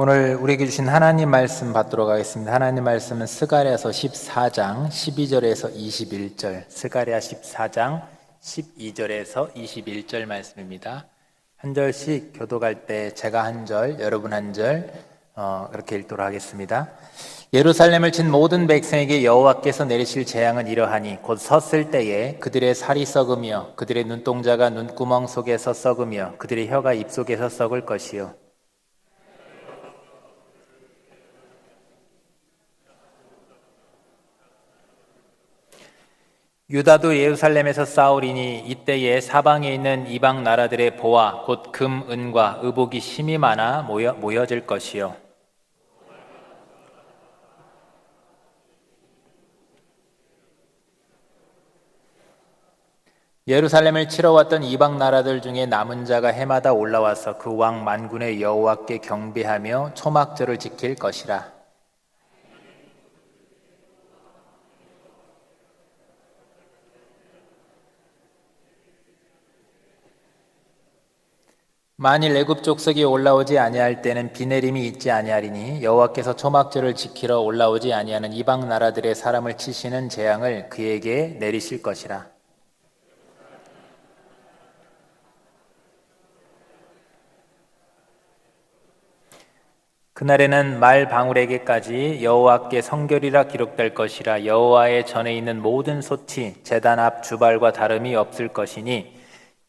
오늘 우리에게 주신 하나님 말씀 받도록 하겠습니다. 하나님 말씀은 스가랴서 14장 12절에서 21절, 스가랴 14장 12절에서 21절 말씀입니다. 한 절씩 교독할 때 제가 한 절, 여러분 한 절 그렇게 읽도록 하겠습니다. 예루살렘을 친 모든 백성에게 여호와께서 내리실 재앙은 이러하니 곧 섰을 때에 그들의 살이 썩으며 그들의 눈동자가 눈구멍 속에서 썩으며 그들의 혀가 입속에서 썩을 것이요 유다도 예루살렘에서 싸우리니 이때에 사방에 있는 이방 나라들의 보화 곧 금, 은과 의복이 심히 많아 모여질 것이요 예루살렘을 치러 왔던 이방 나라들 중에 남은 자가 해마다 올라와서 그 왕 만군의 여호와께 경배하며 초막절을 지킬 것이라. 만일 애굽 족속이 올라오지 아니할 때는 비 내림이 있지 아니하리니 여호와께서 초막절을 지키러 올라오지 아니하는 이방 나라들의 사람을 치시는 재앙을 그에게 내리실 것이라. 그날에는 말 방울에게까지 여호와께 성결이라 기록될 것이라. 여호와의 전에 있는 모든 솥이 제단 앞 주발과 다름이 없을 것이니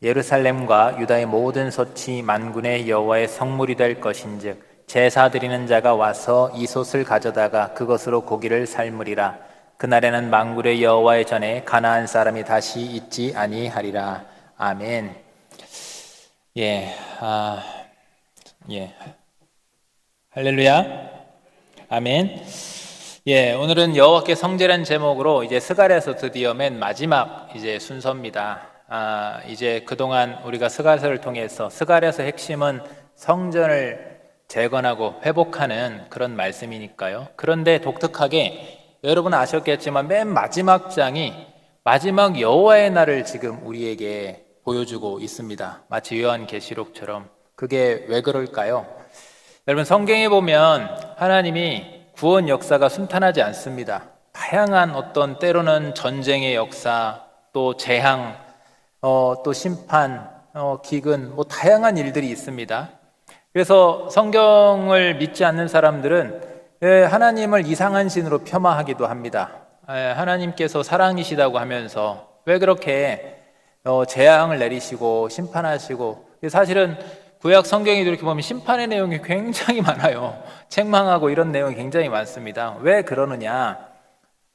예루살렘과 유다의 모든 솥이 만군의 여호와의 성물이 될 것인즉 제사 드리는 자가 와서 이 솥을 가져다가 그것으로 고기를 삶으리라. 그날에는 만군의 여호와의 전에 가나안 사람이 다시 있지 아니하리라. 아멘. 예. 할렐루야. 아멘. 예, 오늘은 여호와께 성제라는 제목으로 이제 스가랴서 드디어 맨 마지막 이제 순서입니다. 이제 그동안 우리가 스가랴서를 통해서 스가랴서 핵심은 성전을 재건하고 회복하는 그런 말씀이니까요. 그런데 독특하게 여러분 아셨겠지만 맨 마지막 장이 마지막 여호와의 날을 지금 우리에게 보여주고 있습니다. 마치 요한계시록처럼. 그게 왜 그럴까요? 여러분 성경에 보면 하나님이 구원 역사가 순탄하지 않습니다. 다양한 어떤 때로는 전쟁의 역사, 또 재앙, 또 심판, 기근, 다양한 일들이 있습니다. 그래서 성경을 믿지 않는 사람들은 하나님을 이상한 신으로 폄하하기도 합니다. 하나님께서 사랑이시다고 하면서 왜 그렇게 재앙을 내리시고 심판하시고, 사실은 구약 성경에 이렇게 보면 심판의 내용이 굉장히 많아요. 책망하고 이런 내용이 굉장히 많습니다. 왜 그러느냐?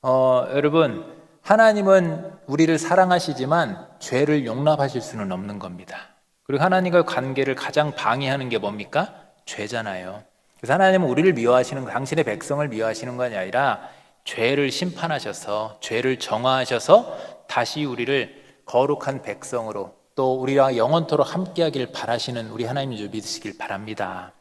여러분, 하나님은 우리를 사랑하시지만 죄를 용납하실 수는 없는 겁니다. 그리고 하나님과 관계를 가장 방해하는 게 뭡니까? 죄잖아요. 그래서 하나님은 우리를 미워하시는 거, 당신의 백성을 미워하시는 것이 아니라 죄를 심판하셔서, 죄를 정화하셔서 다시 우리를 거룩한 백성으로, 또 우리와 영원토록 함께하기를 바라시는 우리 하나님 줄 믿으시길 바랍니다.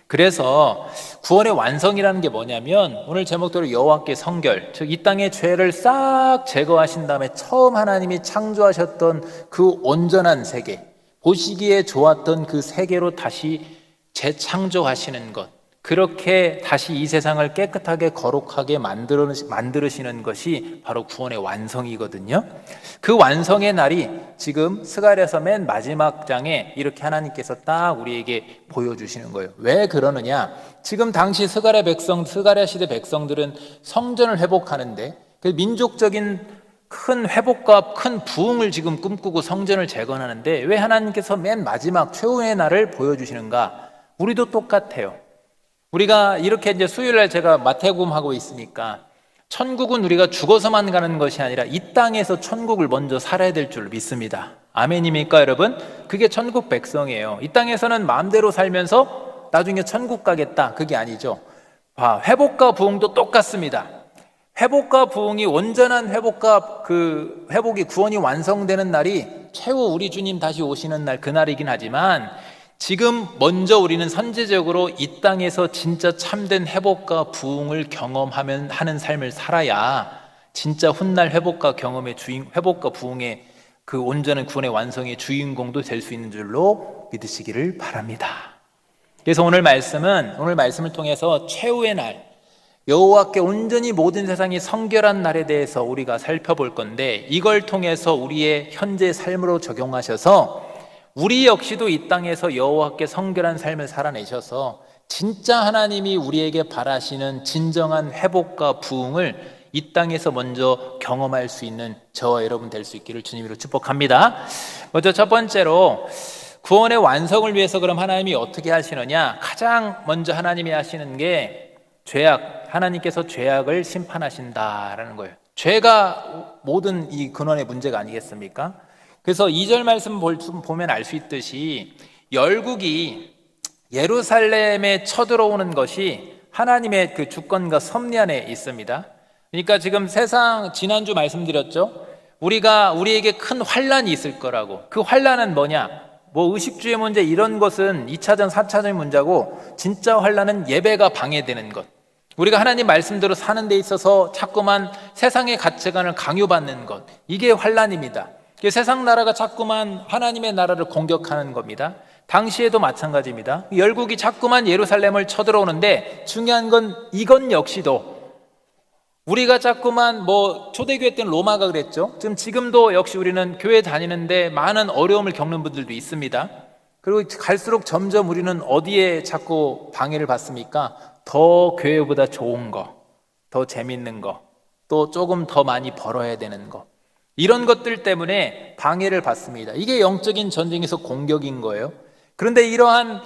그래서 구원의 완성이라는 게 뭐냐면 오늘 제목대로 여호와께 성결, 즉 이 땅의 죄를 싹 제거하신 다음에 처음 하나님이 창조하셨던 그 온전한 세계, 보시기에 좋았던 그 세계로 다시 재창조하시는 것, 그렇게 다시 이 세상을 깨끗하게 거룩하게 만들으시는 것이 바로 구원의 완성이거든요. 그 완성의 날이 지금 스가랴서 맨 마지막 장에 이렇게 하나님께서 딱 우리에게 보여주시는 거예요. 왜 그러느냐? 지금 당시 스가랴 시대 백성들은 성전을 회복하는데 그 민족적인 큰 회복과 큰 부흥을 지금 꿈꾸고 성전을 재건하는데 왜 하나님께서 맨 마지막 최후의 날을 보여주시는가? 우리도 똑같아요. 우리가 이렇게 이제 수요일날 제가 마태복음 하고 있으니까 천국은 우리가 죽어서만 가는 것이 아니라 이 땅에서 천국을 먼저 살아야 될 줄 믿습니다. 아멘입니까 여러분? 그게 천국 백성이에요. 이 땅에서는 마음대로 살면서 나중에 천국 가겠다, 그게 아니죠. 회복과 부흥도 똑같습니다. 회복과 부흥이 온전한 회복이 구원이 완성되는 날이 최후 우리 주님 다시 오시는 날, 그날이긴 하지만 지금 먼저 우리는 선제적으로 이 땅에서 진짜 참된 회복과 부흥을 하는 삶을 살아야 진짜 훗날 회복과 부흥의 그 온전한 구원의 완성의 주인공도 될 수 있는 줄로 믿으시기를 바랍니다. 그래서 오늘 말씀을 통해서 최후의 날, 여호와께 온전히 모든 세상이 성결한 날에 대해서 우리가 살펴볼 건데, 이걸 통해서 우리의 현재 삶으로 적용하셔서 우리 역시도 이 땅에서 여호와께 성결한 삶을 살아내셔서 진짜 하나님이 우리에게 바라시는 진정한 회복과 부흥을 이 땅에서 먼저 경험할 수 있는 저와 여러분 될 수 있기를 주님으로 축복합니다. 먼저 첫 번째로, 구원의 완성을 위해서 그럼 하나님이 어떻게 하시느냐? 가장 먼저 하나님이 하시는 게 하나님께서 죄악을 심판하신다라는 거예요. 죄가 모든 이 근원의 문제가 아니겠습니까? 그래서 2절 말씀 보면 알 수 있듯이 열국이 예루살렘에 쳐들어오는 것이 하나님의 그 주권과 섭리 안에 있습니다. 그러니까 지금 지난주 말씀드렸죠? 우리에게 큰 환란이 있을 거라고. 그 환란은 뭐냐? 의식주의 문제 이런 것은 2차전, 4차전의 문제고, 진짜 환란은 예배가 방해되는 것. 우리가 하나님 말씀대로 사는 데 있어서 자꾸만 세상의 가치관을 강요받는 것, 이게 환란입니다. 세상 나라가 자꾸만 하나님의 나라를 공격하는 겁니다. 당시에도 마찬가지입니다. 열국이 자꾸만 예루살렘을 쳐들어오는데, 중요한 건 이건 역시도 우리가 자꾸만 초대교회 때는 로마가 그랬죠. 지금도 역시 우리는 교회 다니는데 많은 어려움을 겪는 분들도 있습니다. 그리고 갈수록 점점 우리는 어디에 자꾸 방해를 받습니까? 더 교회보다 좋은 거, 더 재밌는 거, 또 조금 더 많이 벌어야 되는 거, 이런 것들 때문에 방해를 받습니다. 이게 영적인 전쟁에서 공격인 거예요. 그런데 이러한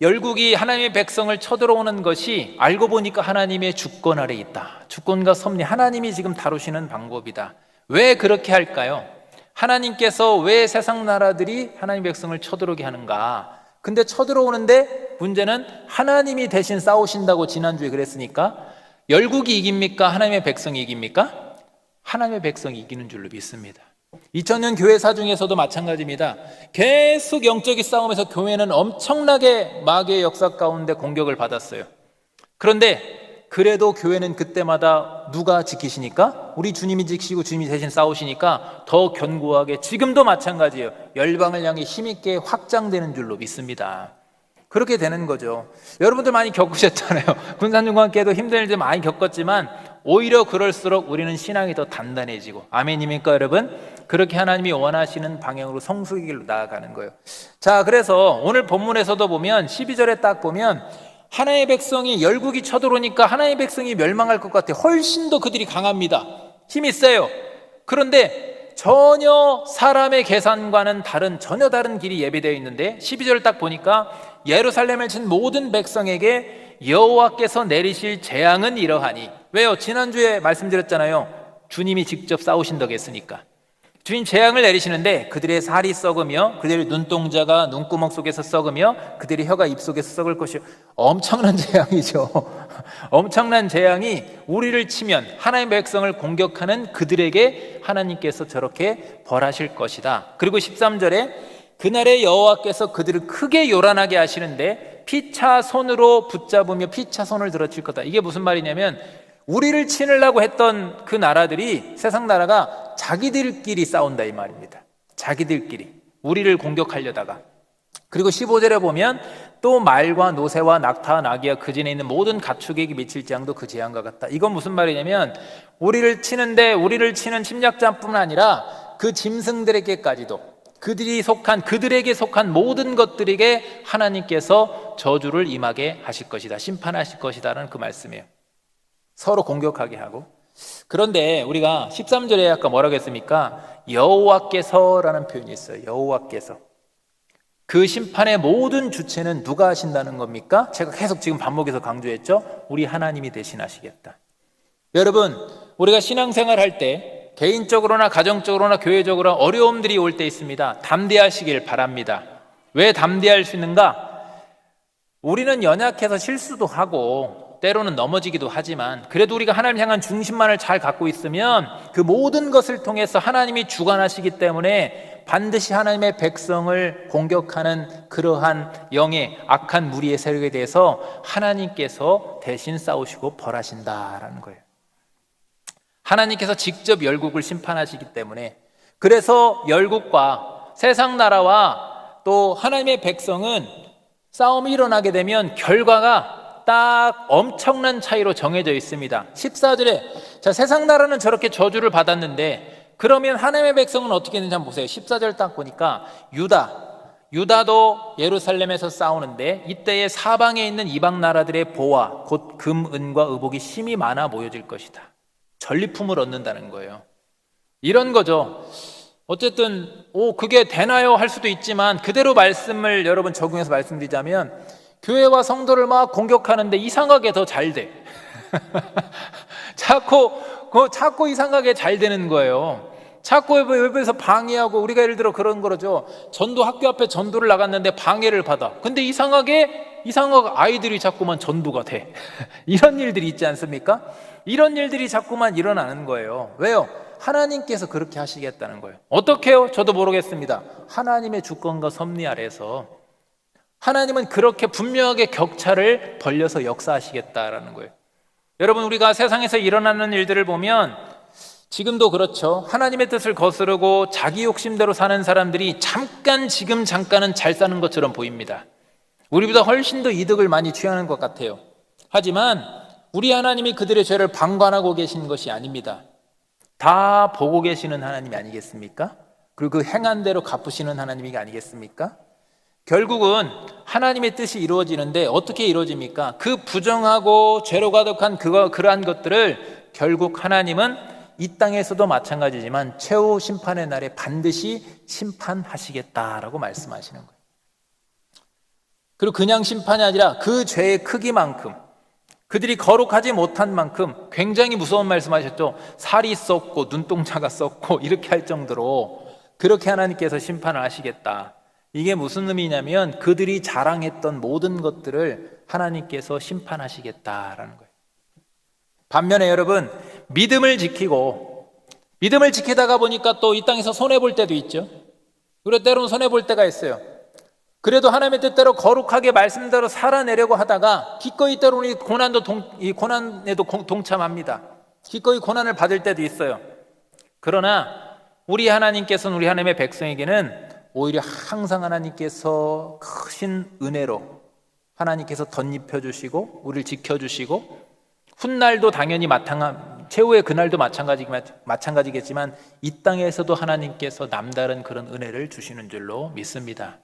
열국이 하나님의 백성을 쳐들어오는 것이 알고 보니까 하나님의 주권 아래 있다. 주권과 섭리, 하나님이 지금 다루시는 방법이다. 왜 그렇게 할까요? 하나님께서 왜 세상 나라들이 하나님의 백성을 쳐들어오게 하는가? 근데 쳐들어오는데 문제는 하나님이 대신 싸우신다고 지난주에 그랬으니까, 열국이 이깁니까? 하나님의 백성이 이깁니까? 하나님의 백성이 이기는 줄로 믿습니다. 2000년 교회사 중에서도 마찬가지입니다. 계속 영적인 싸움에서 교회는 엄청나게 마귀의 역사 가운데 공격을 받았어요. 그런데 그래도 교회는 그때마다 누가 지키시니까? 우리 주님이 지키시고 주님이 대신 싸우시니까 더 견고하게, 지금도 마찬가지예요. 열방을 향해 힘있게 확장되는 줄로 믿습니다. 그렇게 되는 거죠. 여러분들 많이 겪으셨잖아요. 군산중학교에도 힘든 일들 많이 겪었지만 오히려 그럴수록 우리는 신앙이 더 단단해지고, 아멘입니까 여러분? 그렇게 하나님이 원하시는 방향으로 성숙의 길로 나아가는 거예요. 자, 그래서 오늘 본문에서도 보면 12절에 딱 보면 하나님의 백성이, 열국이 쳐들어오니까 하나님의 백성이 멸망할 것 같아요. 훨씬 더 그들이 강합니다. 힘이 세요. 그런데 전혀 사람의 계산과는 전혀 다른 길이 예비되어 있는데, 12절을 딱 보니까 예루살렘을 친 모든 백성에게 여호와께서 내리실 재앙은 이러하니. 왜요? 지난주에 말씀드렸잖아요. 주님이 직접 싸우신다고 했으니까. 주님 재앙을 내리시는데 그들의 살이 썩으며 그들의 눈동자가 눈구멍 속에서 썩으며 그들의 혀가 입속에서 썩을 것이요. 엄청난 재앙이죠. 엄청난 재앙이 우리를 치면, 하나님의 백성을 공격하는 그들에게 하나님께서 저렇게 벌하실 것이다. 그리고 13절에 그날에 여호와께서 그들을 크게 요란하게 하시는데 피차 손으로 붙잡으며 피차 손을 들어칠 거다. 이게 무슨 말이냐면, 우리를 치려고 했던 그 나라들이, 세상 나라가 자기들끼리 싸운다 이 말입니다. 자기들끼리 우리를 공격하려다가. 그리고 15절에 보면 또 말과 노새와 낙타와 나귀와 그 진에 있는 모든 가축에게 미칠 재앙도 그 재앙과 같다. 이건 무슨 말이냐면, 우리를 치는 침략자뿐 아니라 그 짐승들에게까지도, 그들에게 속한 모든 것들에게 하나님께서 저주를 임하게 하실 것이다, 심판하실 것이다라는 그 말씀이에요. 서로 공격하게 하고. 그런데 우리가 13절에 아까 뭐라고 했습니까? 여호와께서라는 표현이 있어요. 여호와께서. 그 심판의 모든 주체는 누가 하신다는 겁니까? 제가 계속 지금 반복해서 강조했죠. 우리 하나님이 대신하시겠다. 여러분, 우리가 신앙생활 할 때 개인적으로나 가정적으로나 교회적으로 어려움들이 올 때 있습니다. 담대하시길 바랍니다. 왜 담대할 수 있는가? 우리는 연약해서 실수도 하고 때로는 넘어지기도 하지만, 그래도 우리가 하나님 향한 중심만을 잘 갖고 있으면 그 모든 것을 통해서 하나님이 주관하시기 때문에 반드시 하나님의 백성을 공격하는 그러한 영의 악한 무리의 세력에 대해서 하나님께서 대신 싸우시고 벌하신다라는 거예요. 하나님께서 직접 열국을 심판하시기 때문에, 그래서 열국과 세상 나라와 또 하나님의 백성은 싸움이 일어나게 되면 결과가 딱 엄청난 차이로 정해져 있습니다. 14절에 자, 세상 나라는 저렇게 저주를 받았는데 그러면 하나님의 백성은 어떻게 했는지 한번 보세요. 14절 딱 보니까 유다도 예루살렘에서 싸우는데 이때에 사방에 있는 이방 나라들의 보화 곧 금, 은과 의복이 심히 많아 모여질 것이다. 전리품을 얻는다는 거예요. 이런 거죠. 어쨌든 그게 되나요? 할 수도 있지만 그대로 말씀을 여러분 적용해서 말씀드리자면 교회와 성도를 막 공격하는데 이상하게 더 잘 돼. 자꾸 이상하게 잘 되는 거예요. 자꾸 옆에서 방해하고, 우리가 예를 들어 그런 거죠. 전도 학교 앞에 전도를 나갔는데 방해를 받아. 근데 이상하게 아이들이 자꾸만 전도가 돼. 이런 일들이 있지 않습니까? 이런 일들이 자꾸만 일어나는 거예요. 왜요? 하나님께서 그렇게 하시겠다는 거예요. 어떻게 해요? 저도 모르겠습니다. 하나님의 주권과 섭리 아래서 하나님은 그렇게 분명하게 격차를 벌려서 역사하시겠다라는 거예요. 여러분, 우리가 세상에서 일어나는 일들을 보면 지금도 그렇죠. 하나님의 뜻을 거스르고 자기 욕심대로 사는 사람들이 지금 잠깐은 잘 사는 것처럼 보입니다. 우리보다 훨씬 더 이득을 많이 취하는 것 같아요. 하지만 우리 하나님이 그들의 죄를 방관하고 계신 것이 아닙니다. 다 보고 계시는 하나님이 아니겠습니까? 그리고 그 행한 대로 갚으시는 하나님이 아니겠습니까? 결국은 하나님의 뜻이 이루어지는데 어떻게 이루어집니까? 그 부정하고 죄로 가득한 그러한 것들을 결국 하나님은 이 땅에서도 마찬가지지만 최후 심판의 날에 반드시 심판하시겠다라고 말씀하시는 거예요. 그리고 그냥 심판이 아니라 그 죄의 크기만큼, 그들이 거룩하지 못한 만큼 굉장히 무서운 말씀하셨죠. 살이 썩고 눈동자가 썩고 이렇게 할 정도로 그렇게 하나님께서 심판을 하시겠다. 이게 무슨 의미냐면 그들이 자랑했던 모든 것들을 하나님께서 심판하시겠다라는 거예요. 반면에 여러분, 믿음을 지키다가 보니까 또 이 땅에서 손해볼 때도 있죠. 그리고 때로는 손해볼 때가 있어요. 그래도 하나님의 뜻대로 거룩하게 말씀대로 살아내려고 하다가 기꺼이 때로는 이 고난에도 동참합니다. 기꺼이 고난을 받을 때도 있어요. 그러나 우리 하나님께서는 우리 하나님의 백성에게는 오히려 항상 하나님께서 크신 은혜로 하나님께서 덧입혀 주시고 우리를 지켜주시고, 훗날도 당연히 최후의 그날도 마찬가지겠지만 이 땅에서도 하나님께서 남다른 그런 은혜를 주시는 줄로 믿습니다.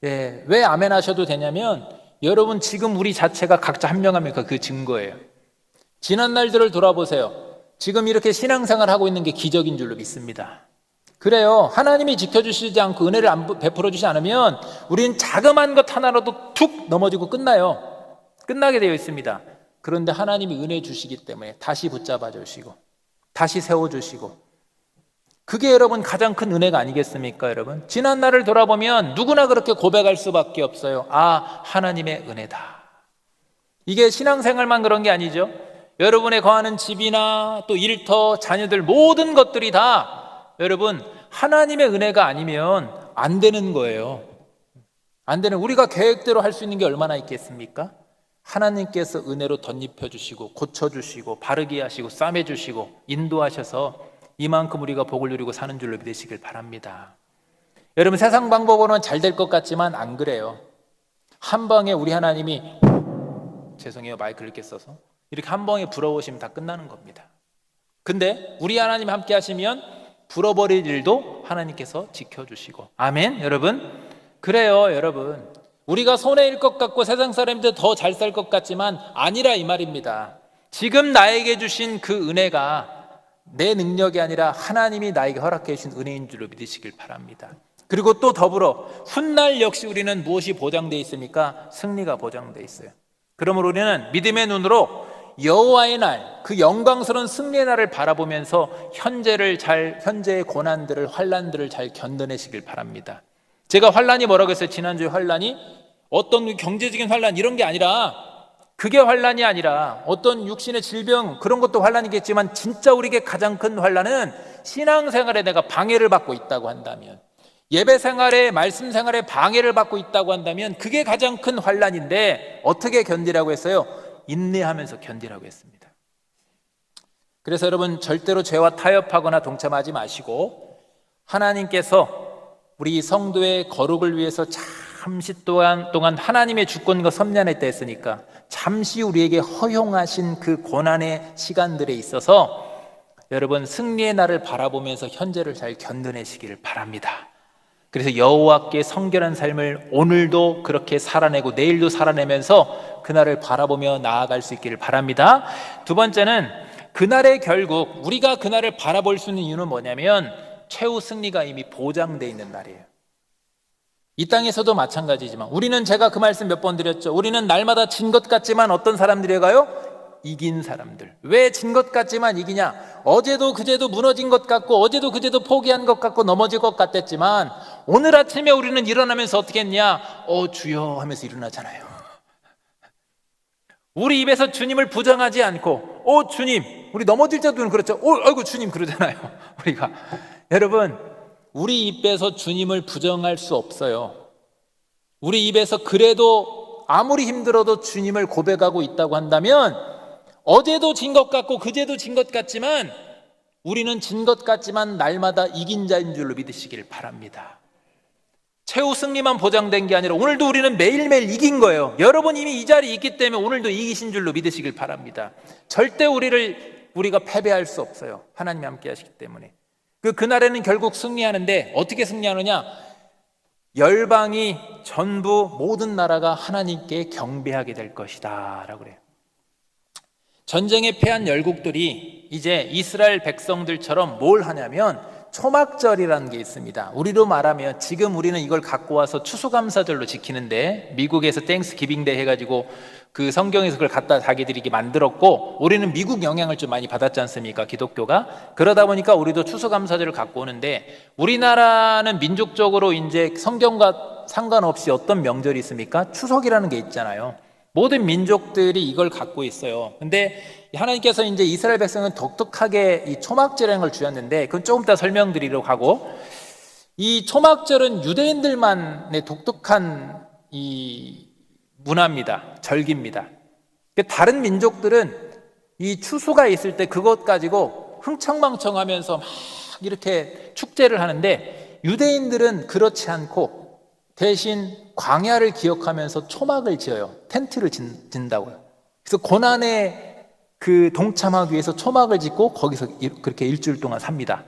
예, 왜 아멘 하셔도 되냐면 여러분, 지금 우리 자체가 각자 한 명 한 명 그 증거예요. 지난 날들을 돌아보세요. 지금 이렇게 신앙생활하고 있는 게 기적인 줄로 믿습니다. 그래요. 하나님이 지켜주시지 않고 은혜를 베풀어 주지 않으면 우리는 자그마한 것 하나라도 툭 넘어지고 끝나게 되어 있습니다. 그런데 하나님이 은혜 주시기 때문에 다시 붙잡아 주시고 다시 세워주시고, 그게 여러분 가장 큰 은혜가 아니겠습니까? 여러분, 지난 날을 돌아보면 누구나 그렇게 고백할 수밖에 없어요. 하나님의 은혜다. 이게 신앙생활만 그런 게 아니죠. 여러분의 거하는 집이나 또 일터, 자녀들, 모든 것들이 다 여러분 하나님의 은혜가 아니면 안 되는 거예요. 안 되는, 우리가 계획대로 할 수 있는 게 얼마나 있겠습니까? 하나님께서 은혜로 덧입혀 주시고 고쳐주시고 바르게 하시고 싸매주시고 인도하셔서 이만큼 우리가 복을 누리고 사는 줄로 믿으시길 바랍니다. 여러분, 세상 방법으로는 잘 될 것 같지만 안 그래요. 한 방에 우리 하나님이, 죄송해요 마이크를 이렇게 써서, 이렇게 한 방에 불어오시면 다 끝나는 겁니다. 근데 우리 하나님 함께 하시면 불어버릴 일도 하나님께서 지켜주시고. 아멘. 여러분, 그래요. 여러분, 우리가 손해일 것 같고 세상 사람들 더 잘 살 것 같지만 아니라 이 말입니다. 지금 나에게 주신 그 은혜가 내 능력이 아니라 하나님이 나에게 허락해 주신 은혜인 줄로 믿으시길 바랍니다. 그리고 또 더불어 훗날 역시 우리는 무엇이 보장되어 있습니까? 승리가 보장되어 있어요. 그러므로 우리는 믿음의 눈으로 여호와의 날, 그 영광스러운 승리의 날을 바라보면서 현재의 고난들을, 환난들을 잘 견뎌내시길 바랍니다. 제가 환난이 뭐라고 했어요? 지난주에 환난이 어떤 경제적인 환난 이런 게 아니라, 그게 환난이 아니라 어떤 육신의 질병, 그런 것도 환난이겠지만 진짜 우리에게 가장 큰 환난은 신앙생활에 내가 방해를 받고 있다고 한다면, 예배생활에, 말씀생활에 방해를 받고 있다고 한다면 그게 가장 큰 환난인데 어떻게 견디라고 했어요? 인내하면서 견디라고 했습니다. 그래서 여러분, 절대로 죄와 타협하거나 동참하지 마시고 하나님께서 우리 성도의 거룩을 위해서 잘 잠시 동안 하나님의 주권과 섭리 안에 있다 했으니까 잠시 우리에게 허용하신 그 고난의 시간들에 있어서 여러분 승리의 날을 바라보면서 현재를 잘 견뎌내시기를 바랍니다. 그래서 여호와께 성결한 삶을 오늘도 그렇게 살아내고 내일도 살아내면서 그날을 바라보며 나아갈 수 있기를 바랍니다. 두 번째는 그날의 결국 우리가 그날을 바라볼 수 있는 이유는 뭐냐면 최후 승리가 이미 보장되어 있는 날이에요. 이 땅에서도 마찬가지지만 우리는 제가 그 말씀 몇 번 드렸죠. 우리는 날마다 진 것 같지만 어떤 사람들이 가요? 이긴 사람들. 왜 진 것 같지만 이기냐? 어제도 그제도 무너진 것 같고 어제도 그제도 포기한 것 같고 넘어질 것 같았지만 오늘 아침에 우리는 일어나면서 어떻게 했냐? 주여 하면서 일어나잖아요. 우리 입에서 주님을 부정하지 않고 주님, 우리 넘어질 때도 그렇죠. 아이고 주님 그러잖아요. 우리가 여러분 우리 입에서 주님을 부정할 수 없어요. 우리 입에서 그래도 아무리 힘들어도 주님을 고백하고 있다고 한다면 어제도 진 것 같고 그제도 진 것 같지만 우리는 진 것 같지만 날마다 이긴 자인 줄로 믿으시길 바랍니다. 최후 승리만 보장된 게 아니라 오늘도 우리는 매일매일 이긴 거예요. 여러분 이미 이 자리에 있기 때문에 오늘도 이기신 줄로 믿으시길 바랍니다. 절대 우리가 패배할 수 없어요. 하나님이 함께 하시기 때문에. 그날에는 결국 승리하는데 어떻게 승리하느냐? 열방이 전부 모든 나라가 하나님께 경배하게 될 것이다 라고 그래요. 전쟁에 패한 열국들이 이제 이스라엘 백성들처럼 뭘 하냐면 초막절이라는 게 있습니다. 우리로 말하면 지금 우리는 이걸 갖고 와서 추수감사절로 지키는데 미국에서 땡스기빙데이 해가지고 그 성경에서 그걸 갖다 자기들이 이렇게 만들었고 우리는 미국 영향을 좀 많이 받았지 않습니까? 기독교가. 그러다 보니까 우리도 추수감사절을 갖고 오는데 우리나라는 민족적으로 이제 성경과 상관없이 어떤 명절이 있습니까? 추석이라는 게 있잖아요. 모든 민족들이 이걸 갖고 있어요. 근데 하나님께서 이제 이스라엘 백성은 독특하게 이 초막절이라는 걸 주셨는데 그건 조금 이따 설명드리려고 하고 이 초막절은 유대인들만의 독특한 이 문화입니다. 절기입니다. 다른 민족들은 이 추수가 있을 때 그것 가지고 흥청망청하면서 막 이렇게 축제를 하는데 유대인들은 그렇지 않고 대신 광야를 기억하면서 초막을 지어요. 텐트를 진다고요. 그래서 고난에 동참하기 위해서 초막을 짓고 거기서 그렇게 일주일 동안 삽니다.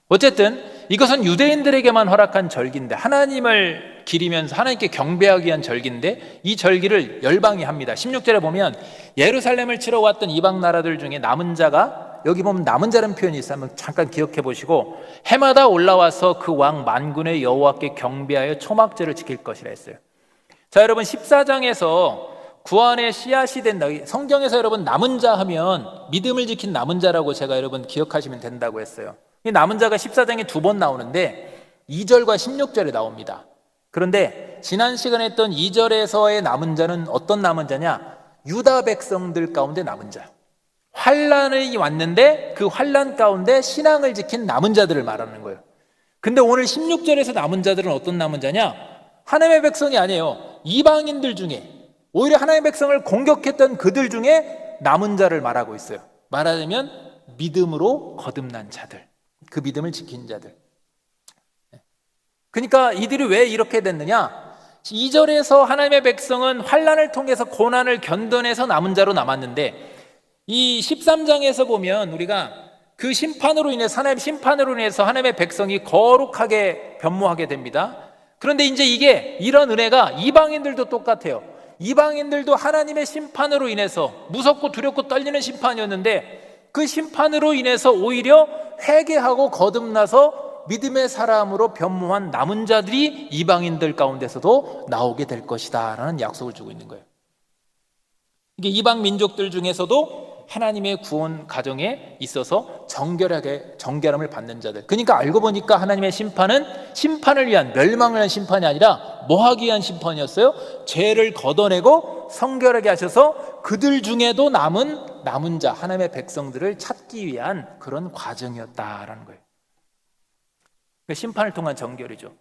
어쨌든 이것은 유대인들에게만 허락한 절기인데 하나님을 기리면서 하나님께 경배하기 위한 절기인데 이 절기를 열방이 합니다. 16절에 보면 예루살렘을 치러 왔던 이방 나라들 중에 남은 자가 여기 보면 남은 자라는 표현이 있어요. 한번 잠깐 기억해 보시고 해마다 올라와서 그 왕 만군의 여호와께 경배하여 초막절을 지킬 것이라 했어요. 자, 여러분 14장에서 구원의 씨앗이 된다. 성경에서 여러분 남은 자 하면 믿음을 지킨 남은 자라고 제가 여러분 기억하시면 된다고 했어요. 이 남은 자가 14장에 2번 나오는데 2절과 16절에 나옵니다. 그런데 지난 시간에 했던 2절에서의 남은 자는 어떤 남은 자냐? 유다 백성들 가운데 남은 자. 환란이 왔는데 그 환란 가운데 신앙을 지킨 남은 자들을 말하는 거예요. 근데 오늘 16절에서 남은 자들은 어떤 남은 자냐? 하나님의 백성이 아니에요. 이방인들 중에 오히려 하나님의 백성을 공격했던 그들 중에 남은 자를 말하고 있어요. 말하자면 믿음으로 거듭난 자들, 그 믿음을 지킨 자들. 그러니까 이들이 왜 이렇게 됐느냐? 2절에서 하나님의 백성은 환란을 통해서 고난을 견뎌내서 남은 자로 남았는데 이 13장에서 보면 우리가 그 심판으로 인해서 하나님의 심판으로 인해서 하나님의 백성이 거룩하게 변모하게 됩니다. 그런데 이제 이런 은혜가 이방인들도 똑같아요. 이방인들도 하나님의 심판으로 인해서 무섭고 두렵고 떨리는 심판이었는데 그 심판으로 인해서 오히려 회개하고 거듭나서 믿음의 사람으로 변모한 남은 자들이 이방인들 가운데서도 나오게 될 것이다 라는 약속을 주고 있는 거예요. 이게 이방 민족들 중에서도 하나님의 구원 가정에 있어서 정결함을 받는 자들. 그러니까 알고 보니까 하나님의 심판은 심판을 위한, 멸망을 위한 심판이 아니라 뭐 하기 위한 심판이었어요? 죄를 걷어내고 성결하게 하셔서 그들 중에도 남은 자, 하나님의 백성들을 찾기 위한 그런 과정이었다라는 거예요. 심판을 통한 정결이죠.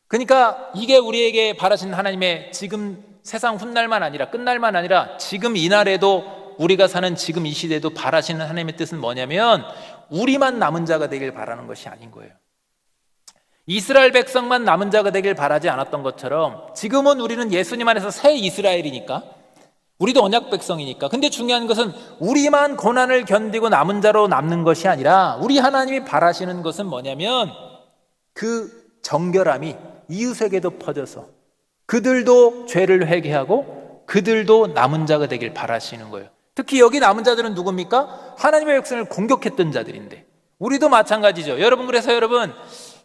그러니까 이게 우리에게 바라시는 하나님의 지금 세상 훗날만 아니라 끝날만 아니라 지금 이날에도 우리가 사는 지금 이 시대에도 바라시는 하나님의 뜻은 뭐냐면 우리만 남은 자가 되길 바라는 것이 아닌 거예요. 이스라엘 백성만 남은 자가 되길 바라지 않았던 것처럼 지금은 우리는 예수님 안에서 새 이스라엘이니까, 우리도 언약 백성이니까. 근데 중요한 것은 우리만 고난을 견디고 남은 자로 남는 것이 아니라 우리 하나님이 바라시는 것은 뭐냐면 그 정결함이 이웃에게도 퍼져서 그들도 죄를 회개하고 그들도 남은 자가 되길 바라시는 거예요. 특히 여기 남은 자들은 누굽니까? 하나님의 백성을 공격했던 자들인데, 우리도 마찬가지죠. 여러분, 그래서 여러분,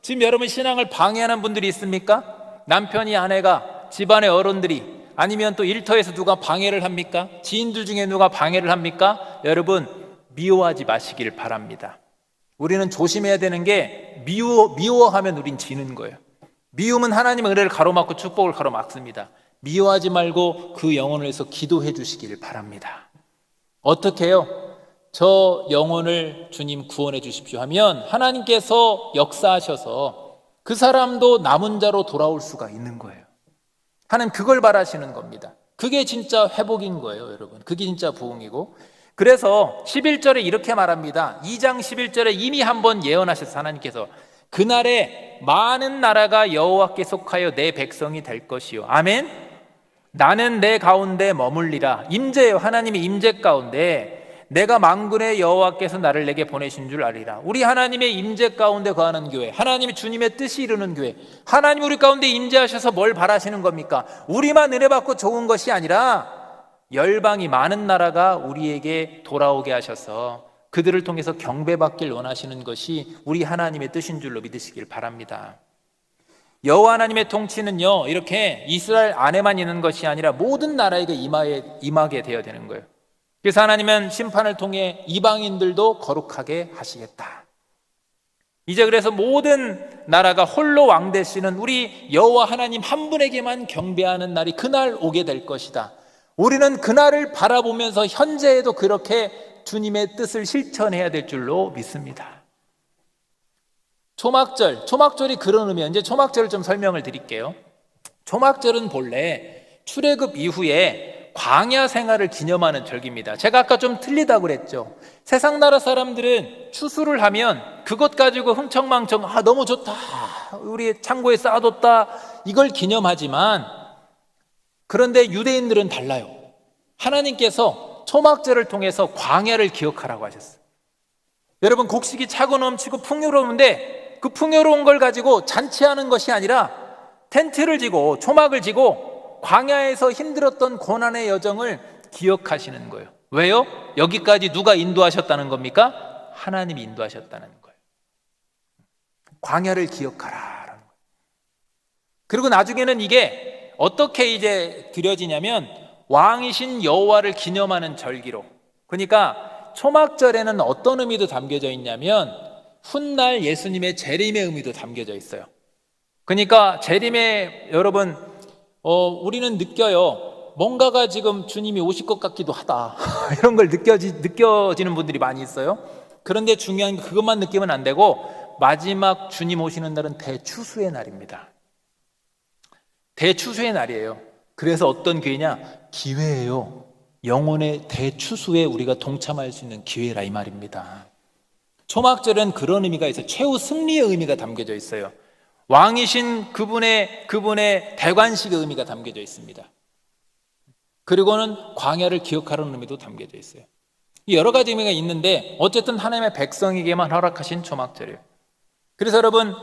지금 여러분 신앙을 방해하는 분들이 있습니까? 남편이, 아내가, 집안의 어른들이, 아니면 또 일터에서 누가 방해를 합니까? 지인들 중에 누가 방해를 합니까? 여러분, 미워하지 마시길 바랍니다. 우리는 조심해야 되는 게 미워하면 우린 지는 거예요. 미움은 하나님의 은혜를 가로막고 축복을 가로막습니다. 미워하지 말고 그 영혼을 위해서 기도해 주시길 바랍니다. 어떻게 해요? 저 영혼을 주님 구원해 주십시오 하면 하나님께서 역사하셔서 그 사람도 남은 자로 돌아올 수가 있는 거예요. 하나님 그걸 바라시는 겁니다. 그게 진짜 회복인 거예요, 여러분. 그게 진짜 부흥이고. 그래서 11절에 이렇게 말합니다. 2장 11절에 이미 한번 예언하셨어요, 하나님께서. 그날에 많은 나라가 여호와께 속하여 내 백성이 될 것이요. 아멘. 나는 내 가운데 머물리라. 임재예요. 하나님의 임재 가운데 내가 만군의 여호와께서 나를 내게 보내신 줄 알리라. 우리 하나님의 임재 가운데 거하는 교회, 하나님의 주님의 뜻이 이루는 교회, 하나님 우리 가운데 임재하셔서 뭘 바라시는 겁니까? 우리만 은혜 받고 좋은 것이 아니라 열방이, 많은 나라가 우리에게 돌아오게 하셔서 그들을 통해서 경배받길 원하시는 것이 우리 하나님의 뜻인 줄로 믿으시길 바랍니다. 여호와 하나님의 통치는요, 이렇게 이스라엘 안에만 있는 것이 아니라 모든 나라에게 임하게 되어야 되는 거예요. 그래서 하나님은 심판을 통해 이방인들도 거룩하게 하시겠다. 이제 그래서 모든 나라가 홀로 왕 되시는 우리 여호와 하나님 한 분에게만 경배하는 날이 그날 오게 될 것이다. 우리는 그날을 바라보면서 현재에도 그렇게 주님의 뜻을 실천해야 될 줄로 믿습니다. 초막절이 그런 의미예요. 이제 초막절을 좀 설명을 드릴게요. 초막절은 본래 출애굽 이후에 광야 생활을 기념하는 절기입니다. 제가 아까 좀 틀리다고 그랬죠. 세상 나라 사람들은 추수를 하면 그것 가지고 흥청망청, 너무 좋다, 우리 창고에 쌓아뒀다, 이걸 기념하지만, 그런데 유대인들은 달라요. 하나님께서 초막절을 통해서 광야를 기억하라고 하셨어요. 여러분, 곡식이 차고 넘치고 풍요로운데 그 풍요로운 걸 가지고 잔치하는 것이 아니라 텐트를 지고 초막을 지고 광야에서 힘들었던 고난의 여정을 기억하시는 거예요. 왜요? 여기까지 누가 인도하셨다는 겁니까? 하나님이 인도하셨다는 거예요. 광야를 기억하라라는 거예요. 그리고 나중에는 이게 어떻게 이제 드려지냐면 왕이신 여호와를 기념하는 절기로. 그러니까 초막절에는 어떤 의미도 담겨져 있냐면 훗날 예수님의 재림의 의미도 담겨져 있어요. 그러니까 재림에 여러분, 우리는 느껴요. 뭔가가 지금 주님이 오실 것 같기도 하다. 이런 걸 느껴지는 분들이 많이 있어요. 그런데 중요한 게 그것만 느끼면 안 되고, 마지막 주님 오시는 날은 대추수의 날입니다. 대추수의 날이에요. 그래서 어떤 기회냐? 기회예요. 영혼의 대추수에 우리가 동참할 수 있는 기회라 이 말입니다. 초막절은 그런 의미가 있어요. 최후 승리의 의미가 담겨져 있어요. 왕이신 그분의 대관식의 의미가 담겨져 있습니다. 그리고는 광야를 기억하라는 의미도 담겨져 있어요. 여러 가지 의미가 있는데 어쨌든 하나님의 백성에게만 허락하신 초막절이에요. 그래서 여러분,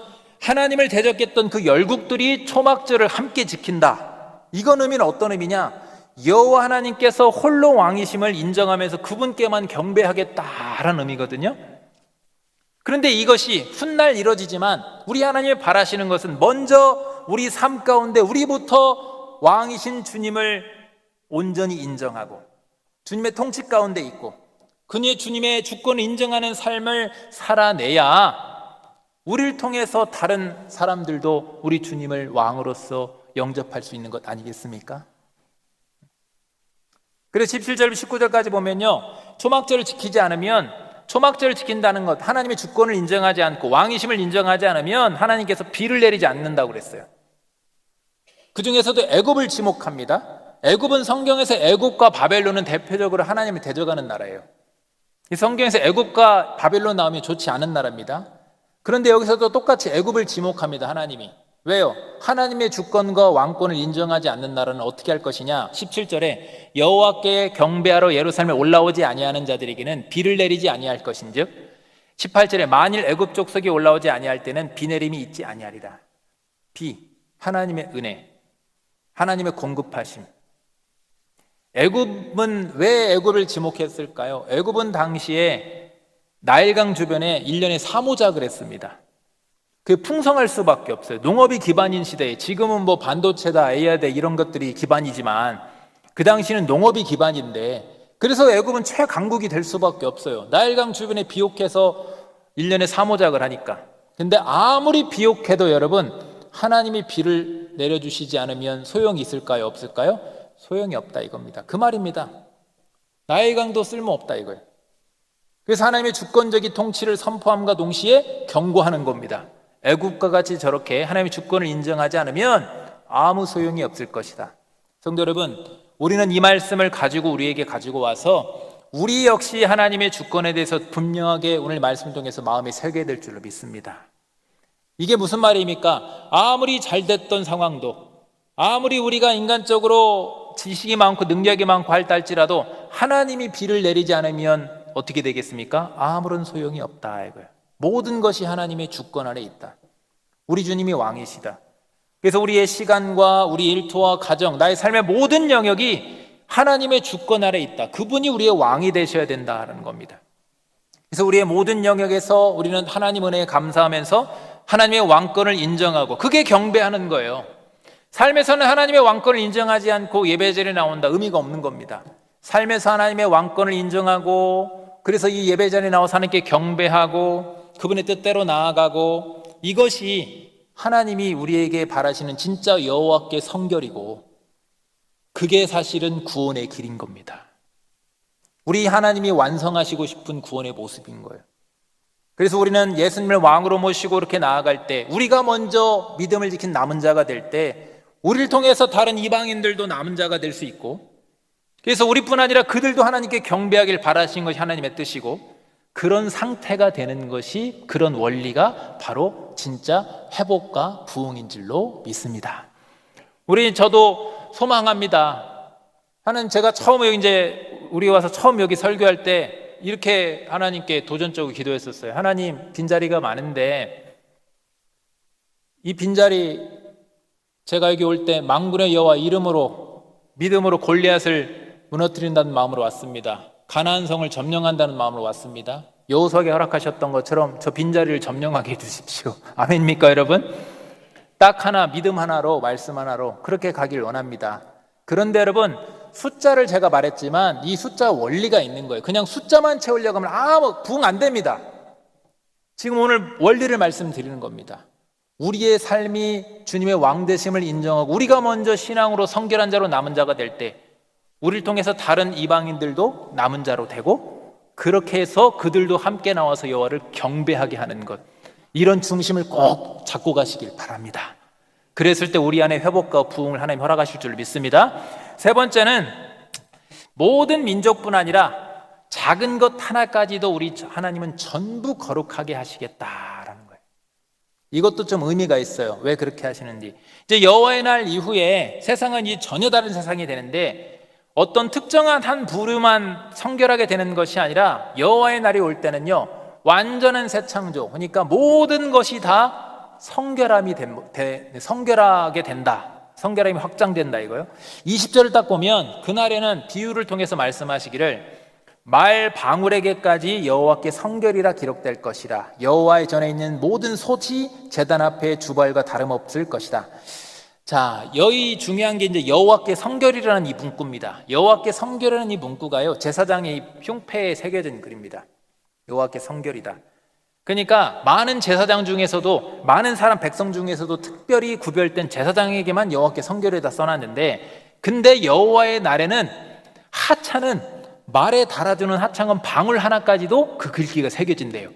하나님을 대적했던 그 열국들이 초막절을 함께 지킨다. 이건 의미는 어떤 의미냐? 여호와 하나님께서 홀로 왕이심을 인정하면서 그분께만 경배하겠다라는 의미거든요. 그런데 이것이 훗날 이루어지지만 우리 하나님이 바라시는 것은 먼저 우리 삶 가운데 우리부터 왕이신 주님을 온전히 인정하고 주님의 통치 가운데 있고 그의 주님의 주권을 인정하는 삶을 살아내야 우리를 통해서 다른 사람들도 우리 주님을 왕으로서 영접할 수 있는 것 아니겠습니까? 그래서 17절 19절까지 보면요, 초막절을 지키지 않으면, 초막절을 지킨다는 것, 하나님의 주권을 인정하지 않고 왕이심을 인정하지 않으면 하나님께서 비를 내리지 않는다고 그랬어요. 그 중에서도 애굽을 지목합니다. 애굽은 성경에서 애굽과 바벨론은 대표적으로 하나님을 대적하는 나라예요. 이 성경에서 애굽과 바벨론 나오면 좋지 않은 나라입니다. 그런데 여기서도 똑같이 애굽을 지목합니다. 하나님이. 왜요? 하나님의 주권과 왕권을 인정하지 않는 나라는 어떻게 할 것이냐? 17절에 여호와께 경배하러 예루살렘에 올라오지 아니하는 자들에게는 비를 내리지 아니할 것인즉 18절에 만일 애굽 족속이 올라오지 아니할 때는 비 내림이 있지 아니하리라. 비, 하나님의 은혜, 하나님의 공급하심. 애굽은 왜 애굽을 지목했을까요? 애굽은 당시에 나일강 주변에 1년에 사모작을 했습니다. 그게 풍성할 수밖에 없어요. 농업이 기반인 시대에, 지금은 뭐 반도체다, AI다 이런 것들이 기반이지만 그 당시는 농업이 기반인데, 그래서 애굽은 최강국이 될 수밖에 없어요. 나일강 주변에 비옥해서 1년에 사모작을 하니까. 근데 아무리 비옥해도 여러분, 하나님이 비를 내려주시지 않으면 소용이 있을까요? 없을까요? 소용이 없다 이겁니다. 그 말입니다. 나일강도 쓸모없다 이거예요. 그래서 하나님의 주권적인 통치를 선포함과 동시에 경고하는 겁니다. 애굽과 같이 저렇게 하나님의 주권을 인정하지 않으면 아무 소용이 없을 것이다. 성도 여러분, 우리는 이 말씀을 가지고 우리에게 가지고 와서 우리 역시 하나님의 주권에 대해서 분명하게 오늘 말씀 통해서 마음에 새겨야 될 줄로 믿습니다. 이게 무슨 말입니까? 아무리 잘 됐던 상황도, 아무리 우리가 인간적으로 지식이 많고 능력이 많고 할지라도 하나님이 비를 내리지 않으면 어떻게 되겠습니까? 아무런 소용이 없다 이거예요. 모든 것이 하나님의 주권 아래 있다. 우리 주님이 왕이시다. 그래서 우리의 시간과 우리 일터와 가정, 나의 삶의 모든 영역이 하나님의 주권 아래 있다. 그분이 우리의 왕이 되셔야 된다는 겁니다. 그래서 우리의 모든 영역에서 우리는 하나님 은혜에 감사하면서 하나님의 왕권을 인정하고, 그게 경배하는 거예요. 삶에서는 하나님의 왕권을 인정하지 않고 예배자리에 나온다, 의미가 없는 겁니다. 삶에서 하나님의 왕권을 인정하고, 그래서 이 예배자리에 나와서 하나님께 경배하고 그분의 뜻대로 나아가고, 이것이 하나님이 우리에게 바라시는 진짜 여호와께 성결이고, 그게 사실은 구원의 길인 겁니다. 우리 하나님이 완성하시고 싶은 구원의 모습인 거예요. 그래서 우리는 예수님을 왕으로 모시고 이렇게 나아갈 때, 우리가 먼저 믿음을 지킨 남은 자가 될 때 우리를 통해서 다른 이방인들도 남은 자가 될 수 있고, 그래서 우리뿐 아니라 그들도 하나님께 경배하길 바라신 것이 하나님의 뜻이고, 그런 상태가 되는 것이, 그런 원리가 바로 진짜 회복과 부흥인 줄로 믿습니다. 저도 소망합니다. 제가 처음 이제 우리 와서 처음 여기 설교할 때 이렇게 하나님께 도전적으로 기도했었어요. 하나님, 빈자리가 많은데 이 빈자리, 제가 여기 올 때 만군의 여호와 이름으로 믿음으로 골리앗을 무너뜨린다는 마음으로 왔습니다. 가나안 성을 점령한다는 마음으로 왔습니다. 여호수아에게 허락하셨던 것처럼 저 빈자리를 점령하게 해주십시오. 아멘입니까 여러분? 딱 하나, 믿음 하나로, 말씀 하나로 그렇게 가길 원합니다. 그런데 여러분, 숫자를 제가 말했지만 이 숫자 원리가 있는 거예요. 그냥 숫자만 채우려고 하면 부흥 안 됩니다. 지금 오늘 원리를 말씀드리는 겁니다. 우리의 삶이 주님의 왕되심을 인정하고 우리가 먼저 신앙으로 성결한 자로 남은 자가 될 때, 우리를 통해서 다른 이방인들도 남은 자로 되고, 그렇게 해서 그들도 함께 나와서 여호와를 경배하게 하는 것, 이런 중심을 꼭 잡고 가시길 바랍니다. 그랬을 때 우리 안에 회복과 부흥을 하나님 허락하실 줄 믿습니다. 세 번째는 모든 민족뿐 아니라 작은 것 하나까지도 우리 하나님은 전부 거룩하게 하시겠다라는 거예요. 이것도 좀 의미가 있어요. 왜 그렇게 하시는지. 이제 여호와의 날 이후에 세상은 이 전혀 다른 세상이 되는데, 어떤 특정한 한 부류만 성결하게 되는 것이 아니라 여호와의 날이 올 때는요, 완전한 새 창조, 그러니까 모든 것이 다 성결하게 된다. 성결함이 확장된다 이거요. 20절을 딱 보면 그날에는 비유를 통해서 말씀하시기를, 말 방울에게까지 여호와께 성결이라 기록될 것이라. 여호와의 전에 있는 모든 소지 제단 앞에 주발과 다름없을 것이다. 자, 여기 중요한 게 이제 여호와께 성결이라는 이 문구입니다. 여호와께 성결이라는 이 문구가요, 제사장의 흉패에 새겨진 글입니다. 여호와께 성결이다. 그러니까 많은 제사장 중에서도, 많은 사람 백성 중에서도 특별히 구별된 제사장에게만 여호와께 성결이다 써놨는데, 근데 여호와의 날에는 하찮은, 말에 달아주는 하찮은 방울 하나까지도 그 글귀가 새겨진대요.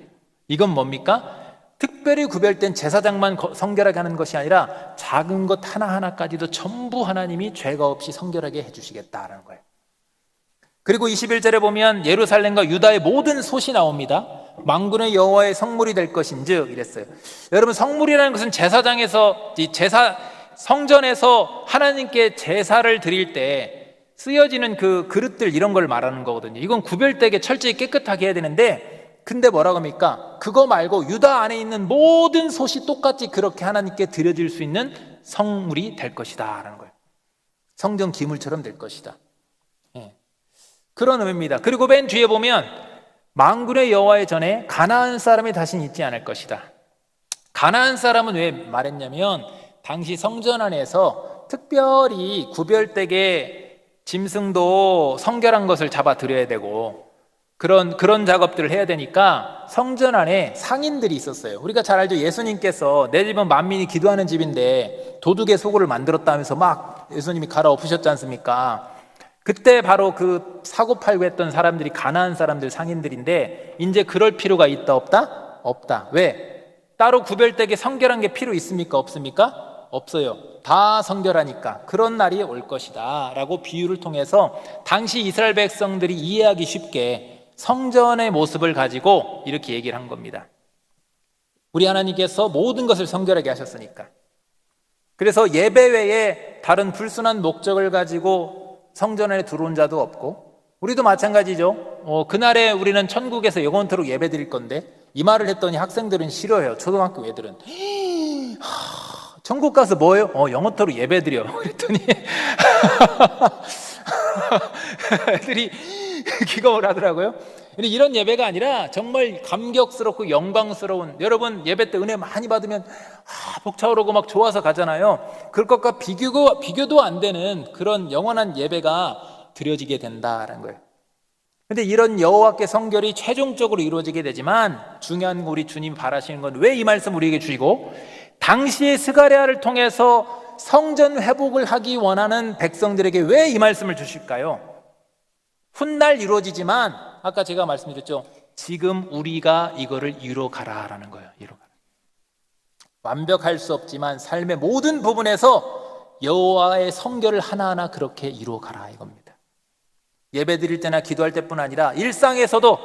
이건 뭡니까? 특별히 구별된 제사장만 성결하게 하는 것이 아니라 작은 것 하나하나까지도 전부 하나님이 죄가 없이 성결하게 해주시겠다라는 거예요. 그리고 21절에 보면 예루살렘과 유다의 모든 솥이 나옵니다. 만군의 여호와의 성물이 될 것인즉 이랬어요. 여러분, 성물이라는 것은 제사장에서 성전에서 하나님께 제사를 드릴 때 쓰여지는 그 그릇들, 이런 걸 말하는 거거든요. 이건 구별되게 철저히 깨끗하게 해야 되는데, 근데 뭐라고 합니까? 그거 말고 유다 안에 있는 모든 솥이 똑같이 그렇게 하나님께 드려질 수 있는 성물이 될 것이다 라는 거예요. 성전 기물처럼 될 것이다. 그런 의미입니다. 그리고 맨 뒤에 보면 만군의 여호와의 전에 가나안 사람이 다시는 있지 않을 것이다. 가나안 사람은 왜 말했냐면, 당시 성전 안에서 특별히 구별되게 짐승도 성결한 것을 잡아 드려야 되고 그런 작업들을 해야 되니까 성전 안에 상인들이 있었어요. 우리가 잘 알죠. 예수님께서 내 집은 만민이 기도하는 집인데 도둑의 소굴을 만들었다 하면서 막 예수님이 갈아엎으셨지 않습니까? 그때 바로 그 사고팔고 했던 사람들이 가나안 사람들, 상인들인데, 이제 그럴 필요가 있다 없다? 없다. 왜? 따로 구별되게 성결한 게 필요 있습니까? 없습니까? 없어요. 다 성결하니까. 그런 날이 올 것이다 라고 비유를 통해서 당시 이스라엘 백성들이 이해하기 쉽게 성전의 모습을 가지고 이렇게 얘기를 한 겁니다. 우리 하나님께서 모든 것을 성결하게 하셨으니까. 그래서 예배 외에 다른 불순한 목적을 가지고 성전 안에 들어온 자도 없고, 우리도 마찬가지죠. 그날에 우리는 천국에서 영원토록 예배 드릴 건데, 이 말을 했더니 학생들은 싫어해요. 초등학교 애들은. 천국 가서 뭐예요? 영원토록 예배 드려. 그랬더니 애들이 기겁을 하더라고요. 이런 예배가 아니라 정말 감격스럽고 영광스러운, 여러분 예배 때 은혜 많이 받으면 벅차오르고 막 좋아서 가잖아요. 그럴 것과 비교도 안 되는 그런 영원한 예배가 드려지게 된다는 거예요. 그런데 이런 여호와께 성결이 최종적으로 이루어지게 되지만, 중요한 우리 주님 바라시는 건 왜 이 말씀 우리에게 주시고, 당시의 스가랴를 통해서 성전 회복을 하기 원하는 백성들에게 왜 이 말씀을 주실까요? 훗날 이루어지지만, 아까 제가 말씀드렸죠. 지금 우리가 이거를 이루어가라라는 거예요. 이루어가라. 완벽할 수 없지만 삶의 모든 부분에서 여호와의 성결을 하나하나 그렇게 이루어가라 이겁니다. 예배 드릴 때나 기도할 때뿐 아니라 일상에서도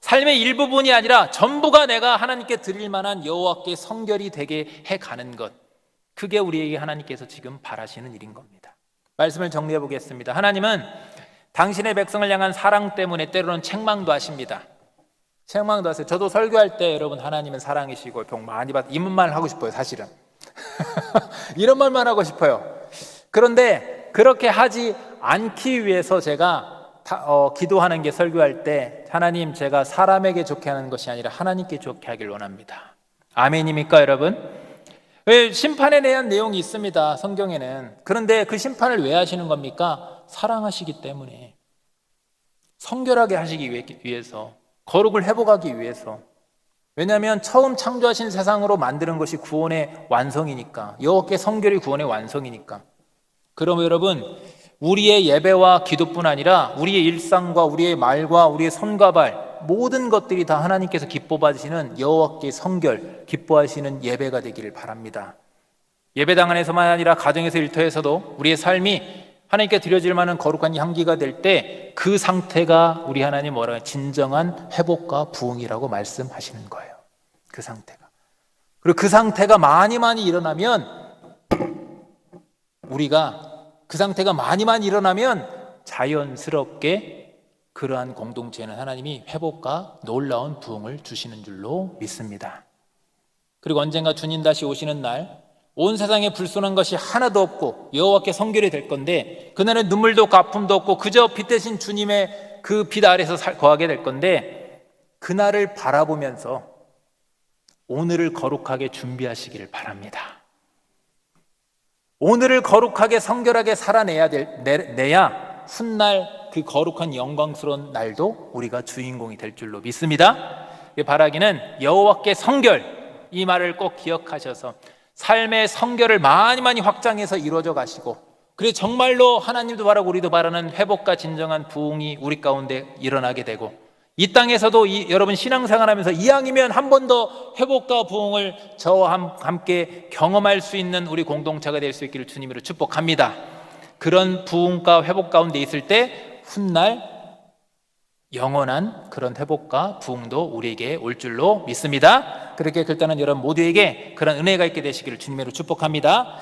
삶의 일부분이 아니라 전부가 내가 하나님께 드릴 만한 여호와께 성결이 되게 해가는 것, 그게 우리에게 하나님께서 지금 바라시는 일인 겁니다. 말씀을 정리해 보겠습니다. 하나님은 당신의 백성을 향한 사랑 때문에 때로는 책망도 하십니다. 책망도 하세요. 저도 설교할 때 여러분, 하나님은 사랑이시고 복 많이 받, 이 말 하고 싶어요 사실은. 이런 말만 하고 싶어요. 그런데 그렇게 하지 않기 위해서 제가 기도하는 게, 설교할 때 하나님, 제가 사람에게 좋게 하는 것이 아니라 하나님께 좋게 하길 원합니다. 아멘입니까 여러분? 심판에 대한 내용이 있습니다 성경에는. 그런데 그 심판을 왜 하시는 겁니까? 사랑하시기 때문에, 성결하게 하시기 위해서, 거룩을 회복하기 위해서. 왜냐하면 처음 창조하신 세상으로 만드는 것이 구원의 완성이니까, 여호와께 성결이 구원의 완성이니까. 그럼 여러분, 우리의 예배와 기도뿐 아니라 우리의 일상과 우리의 말과 우리의 손과 발, 모든 것들이 다 하나님께서 기뻐 받으시는 여호와께 성결, 기뻐하시는 예배가 되기를 바랍니다. 예배당 안에서만 아니라 가정에서, 일터에서도 우리의 삶이 하나님께 드려질 만한 거룩한 향기가 될 때, 그 상태가 우리 하나님 뭐라고, 진정한 회복과 부흥이라고 말씀하시는 거예요. 그 상태가. 그리고 그 상태가 많이 일어나면, 그 상태가 많이 일어나면 자연스럽게 그러한 공동체에는 하나님이 회복과 놀라운 부흥을 주시는 줄로 믿습니다. 그리고 언젠가 주님 다시 오시는 날, 온 세상에 불순한 것이 하나도 없고 여호와께 성결이 될 건데, 그날은 눈물도 없고 아픔도 없고 그저 빛 대신 주님의 그 빛 아래서 거하게 될 건데, 그날을 바라보면서 오늘을 거룩하게 준비하시기를 바랍니다. 오늘을 거룩하게 성결하게 내야 훗날 그 거룩한 영광스러운 날도 우리가 주인공이 될 줄로 믿습니다. 바라기는 여호와께 성결, 이 말을 꼭 기억하셔서 삶의 성결을 많이 확장해서 이루어져 가시고, 그래서 정말로 하나님도 바라고 우리도 바라는 회복과 진정한 부흥이 우리 가운데 일어나게 되고, 이 땅에서도 여러분 신앙생활하면서 이왕이면 한 번 더 회복과 부흥을 저와 함께 경험할 수 있는 우리 공동체가 될 수 있기를 주님으로 축복합니다. 그런 부흥과 회복 가운데 있을 때 훗날 영원한 그런 회복과 부흥도 우리에게 올 줄로 믿습니다. 그렇게 결단한 여러분 모두에게 그런 은혜가 있게 되시기를 주님으로 축복합니다.